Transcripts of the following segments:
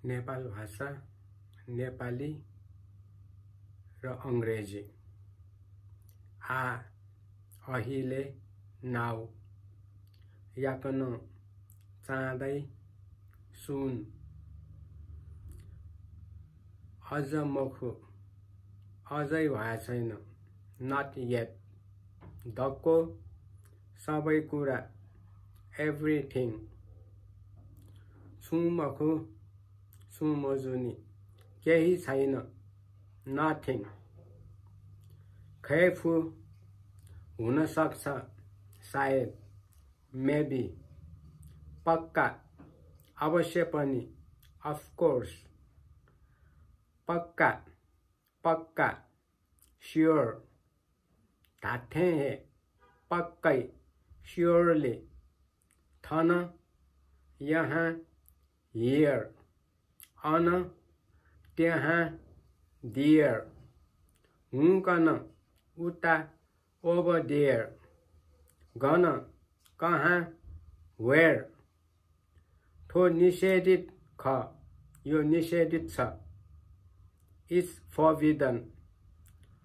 नेपाल भाषा नेपाली र अंग्रेजी अहिले नाउ याकन चाँदै सुन अझ मखु अझै भए छैन नट येट धक्को सबै कुरा एभ्रिथिङ सुमखु सुमजुनी केही छैन नथिङ खैफु हुन सक्छ सायद मेबी पक्का अवश्य पनि अफ कोर्स पक्का पक्का श्योर धाथे हे पक्कै श्योरली थन यहाँ हियर अन त्यहाँ दियर हुकन उता ओभर देयर गन कहाँ वेयर थो निषेधित ख यो निषेधित छ इज फरबिडन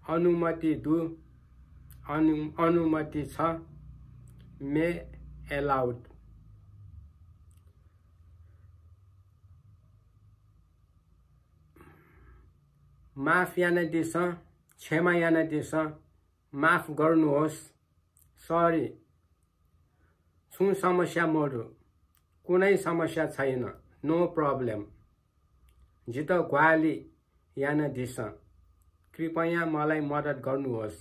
अनुमति दु अनुमति छ मे एलाउड माफ याना दिस क्षमा याना दिस माफ गर्नुहोस् सरी छु समस्या मोरु कुनै समस्या छैन नो प्रब्लम जित ग्वाली याना दिस कृपया मलाई मद्दत गर्नुहोस्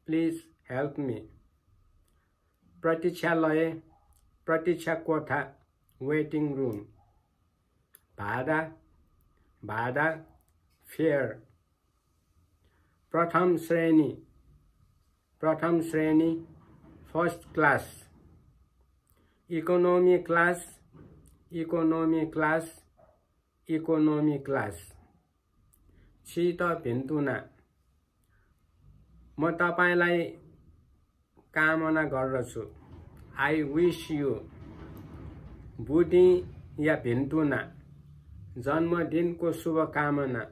प्लिज हेल्प मी प्रतीक्षालय प्रतीक्षा कोठा वेटिङ रुम भाडा भाडा फेयर प्रथम श्रेणी first class economy class economy class economy class शीत भिन्तुना म तपाईलाई कामना गर्दछु आई विश यू बुढी या भिन्तुना जन्मदिनको शुभकामना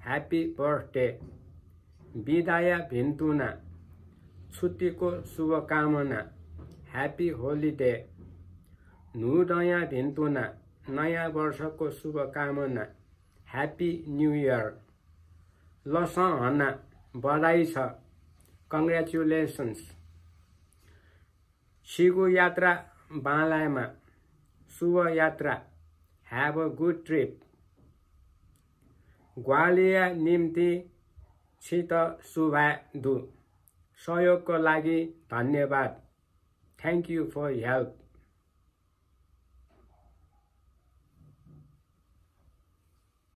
ह्यापी बर्थडे विदाया भिन्तुना छुट्टीको शुभकामना ह्यापी होलिडे नुदया भिन्तुना नयाँ वर्षको शुभकामना ह्यापी न्यू इयर लसहना बधाई छ कङ्ग्रेचुलेसन्स सिगु यात्रा बालामा शुभ यात्रा have a good trip Gowalia निम्ति छित शुभादु सहयोगको लागि धन्यवाद थ्याङ्क यू फर हेल्प